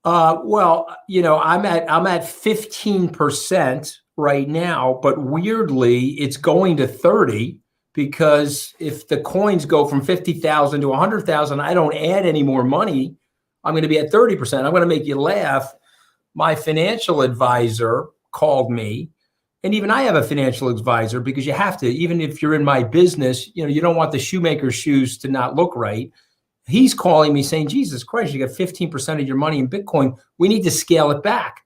Well, I'm at 15% right now, but weirdly, it's going to 30 because if the coins go from 50,000 to 100,000, I don't add any more money. I'm going to be at 30%. I'm going to make you laugh. My financial advisor called me, and even I have a financial advisor because you have to, even if you're in my business, you don't want the shoemaker's shoes to not look right. He's calling me saying, Jesus Christ, you got 15% of your money in Bitcoin. We need to scale it back.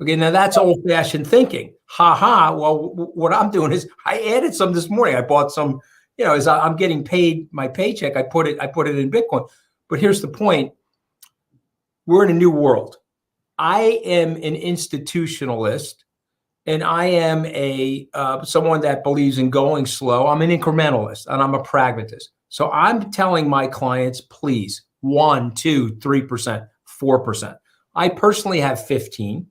Okay, now that's old-fashioned thinking. Well, what I'm doing is I added some this morning. I bought some, as I'm getting paid my paycheck, I put it in Bitcoin. But here's the point. We're in a new world. I am an institutionalist, and I am someone that believes in going slow. I'm an incrementalist, and I'm a pragmatist. So I'm telling my clients, please, 1%, 2%, 3%, 4%. I personally have 15,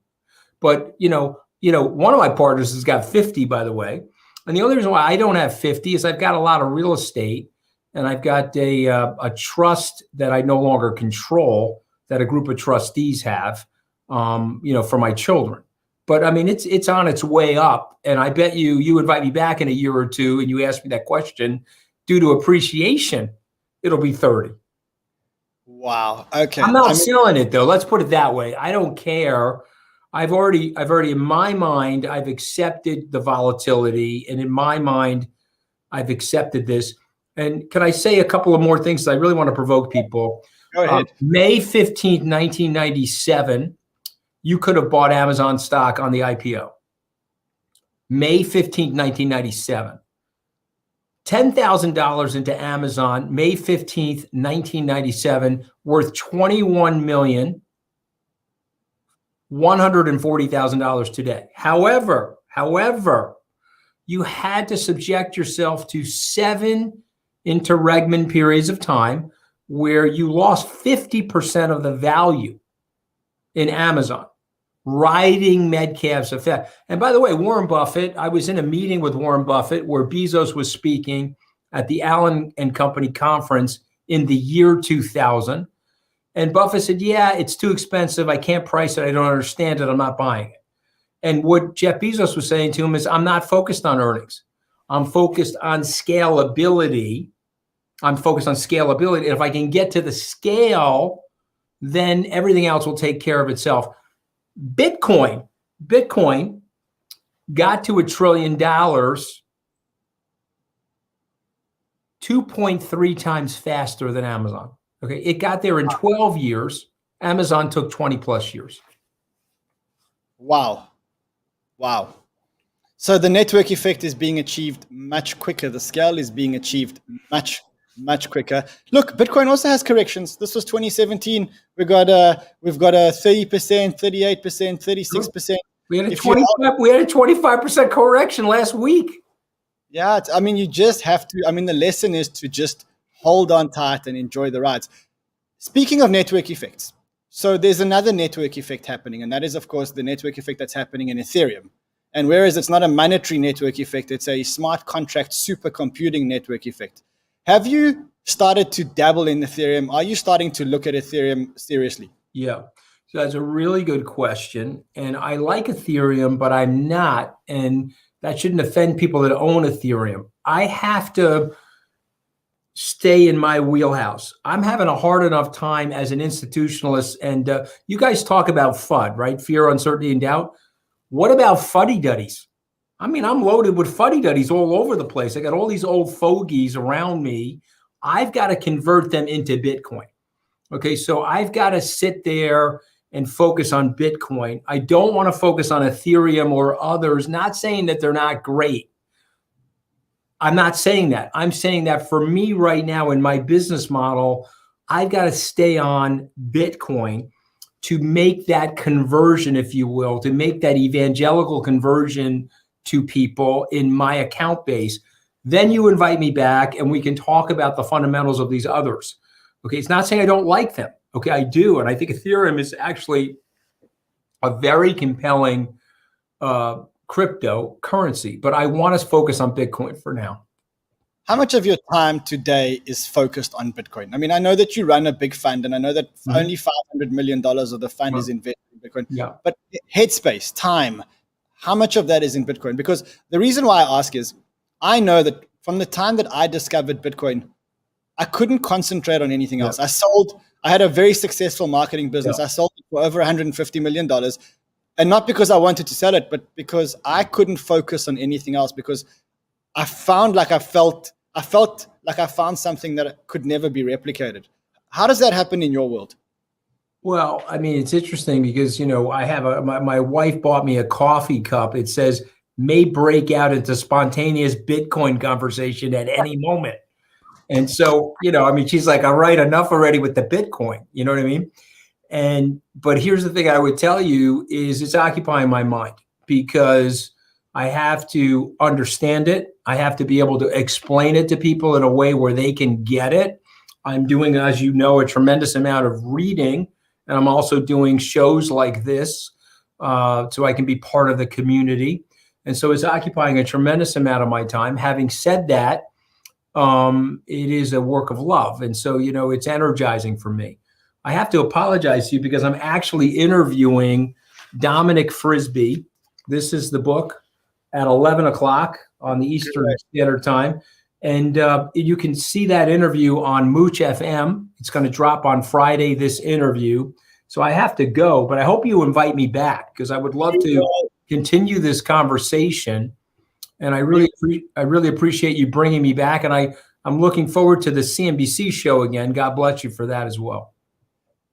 but one of my partners has got 50, by the way. And the only reason why I don't have 50 is I've got a lot of real estate, and I've got a trust that I no longer control, that a group of trustees have, for my children. But I mean, it's on its way up, and I bet you invite me back in a year or two, and you ask me that question. Due to appreciation, it'll be 30. Wow. Okay. I'm not selling it though. Let's put it that way. I don't care. I've already in my mind, I've accepted the volatility, and in my mind, I've accepted this. And can I say a couple of more things? I really want to provoke people. Go ahead. May 15th, 1997, you could have bought Amazon stock on the IPO. May 15th, 1997. $10,000 into Amazon, May 15th, 1997, worth $21,140,000 today. However, you had to subject yourself to 7 interregnum periods of time where you lost 50% of the value in Amazon, riding Metcalfe's effect. And by the way, Warren Buffett, I was in a meeting with Warren Buffett where Bezos was speaking at the Allen and Company conference in the year 2000. And Buffett said, yeah, it's too expensive. I can't price it. I don't understand it. I'm not buying it. And what Jeff Bezos was saying to him is, I'm not focused on earnings. I'm focused on scalability. And if I can get to the scale, then everything else will take care of itself. Bitcoin got to $1 trillion 2.3 times faster than Amazon. Okay, it got there in 12 years. Amazon took 20 plus years. Wow. So the network effect is being achieved much quicker. The scale is being achieved much quicker. Look, Bitcoin also has corrections. This was 2017. We've got a 30%, 38%, 36%. We had a 25% correction last week. Yeah, you just have to. The lesson is to just hold on tight and enjoy the rides. Speaking of network effects, so there's another network effect happening, and that is, of course, the network effect that's happening in Ethereum. And whereas it's not a monetary network effect, it's a smart contract supercomputing network effect. Have you started to dabble in Ethereum? Are you starting to look at Ethereum seriously? Yeah. So that's a really good question. And I like Ethereum, but I'm not. And that shouldn't offend people that own Ethereum. I have to stay in my wheelhouse. I'm having a hard enough time as an institutionalist. And you guys talk about FUD, right? Fear, uncertainty, and doubt. What about fuddy-duddies? I'm loaded with fuddy-duddies all over the place. I got all these old fogies around me. I've got to convert them into Bitcoin. Okay, so I've got to sit there and focus on Bitcoin. I don't want to focus on Ethereum or others, not saying that they're not great. I'm not saying that. I'm saying that for me right now in my business model, I've got to stay on Bitcoin to make that conversion, if you will, to make that evangelical conversion to people in my account base. Then you invite me back and we can talk about the fundamentals of these others. Okay, it's not saying I don't like them. Okay, I do. And I think Ethereum is actually a very compelling cryptocurrency, but I want to focus on Bitcoin for now. How much of your time today is focused on Bitcoin? I mean, I know that you run a big fund, and I know that only $500 million of the fund is invested in Bitcoin. Yeah. But headspace, time, how much of that is in Bitcoin? Because the reason why I ask is, I know that from the time that I discovered Bitcoin, I couldn't concentrate on anything else. I had a very successful marketing business. I sold it for over $150 million. And not because I wanted to sell it, but because I couldn't focus on anything else, because I felt like I found something that could never be replicated. How does that happen in your world? Well, I mean, it's interesting because, I have my wife bought me a coffee cup. It says, may break out into spontaneous Bitcoin conversation at any moment. And so, she's like, all right, enough already with the Bitcoin. You know what I mean? But here's the thing I would tell you is it's occupying my mind because I have to understand it. I have to be able to explain it to people in a way where they can get it. I'm doing, as you know, a tremendous amount of reading, and I'm also doing shows like this so I can be part of the community. And so it's occupying a tremendous amount of my time. Having said that, it is a work of love. And so, it's energizing for me. I have to apologize to you because I'm actually interviewing Dominic Frisby. This is the book. At 11 o'clock on the Eastern Standard Time. And you can see that interview on Mooch FM. It's going to drop on Friday, this interview. So I have to go, but I hope you invite me back because I would love to continue this conversation. And I really appreciate you bringing me back. And I'm looking forward to the CNBC show again. God bless you for that as well.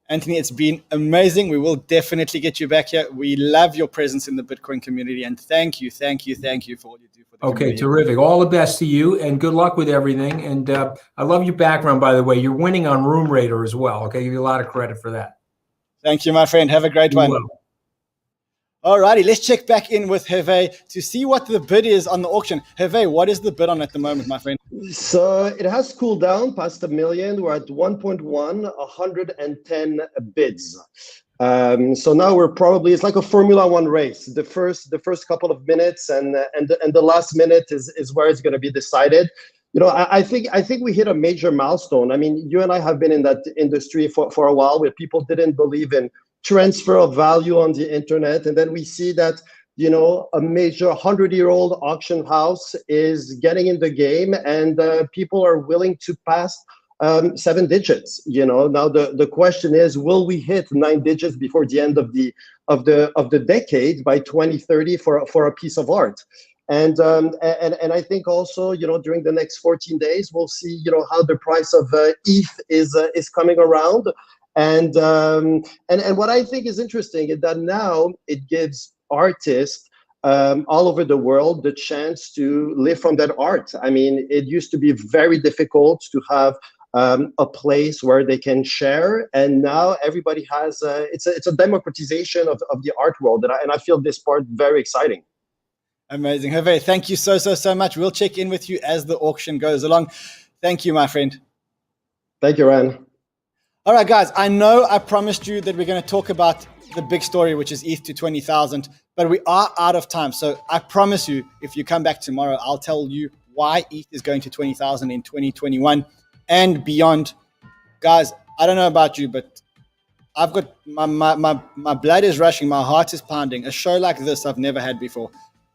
Anthony, it's been amazing. We will definitely get you back here. We love your presence in the Bitcoin community. And thank you for all you do for the community. Okay, terrific. All the best to you and good luck with everything. And I love your background, by the way. You're winning on Room Raider as well. Okay, give you a lot of credit for that. Thank you, my friend. Have a great one. All righty, let's check back in with Hervé to see what the bid is on the auction. Hervé, what is the bid on at the moment, my friend? So it has cooled down past $1 million. We're at 110 bids. So now we're probably, it's like a Formula One race. The first couple of minutes and the last minute is where it's going to be decided. I think we hit a major milestone. I mean, you and I have been in that industry for a while where people didn't believe in transfer of value on the internet. And then we see that, a major 100-year-old auction house is getting in the game and people are willing to pass 7 digits. Now the question is, will we hit 9 digits before the end of the decade by 2030 for a piece of art? And I think also, during the next 14 days, we'll see, how the price of ETH is coming around. And what I think is interesting is that now it gives artists all over the world the chance to live from that art. I mean, it used to be very difficult to have a place where they can share, and now everybody has. It's a democratization of the art world, and I feel this part very exciting. Amazing, Hervé. Thank you so much. We'll check in with you as the auction goes along. Thank you, my friend. Thank you, Ryan. All right, guys, I know I promised you that we're going to talk about the big story, which is ETH to 20,000, but we are out of time. So I promise you, if you come back tomorrow, I'll tell you why ETH is going to 20,000 in 2021 and beyond. Guys, I don't know about you, but I've got my blood is rushing. My heart is pounding. A show like this I've never had before.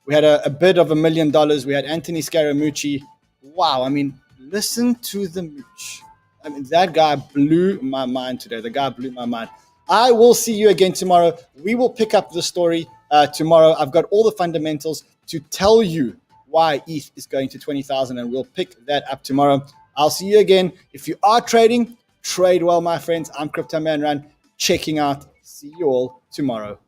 We had a bid of $1 million. We had Anthony Scaramucci. Wow. I mean, listen to the mooch. I mean, that guy blew my mind today. The guy blew my mind. I will see you again tomorrow. We will pick up the story tomorrow. I've got all the fundamentals to tell you why ETH is going to 20,000, and we'll pick that up tomorrow. I'll see you again. If you are trading, trade well, my friends. I'm Crypto Man Run, checking out. See you all tomorrow.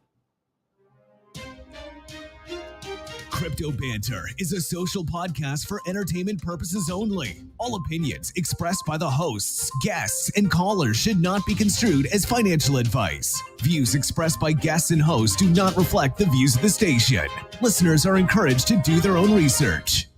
Crypto Banter is a social podcast for entertainment purposes only. All opinions expressed by the hosts, guests, and callers should not be construed as financial advice. Views expressed by guests and hosts do not reflect the views of the station. Listeners are encouraged to do their own research.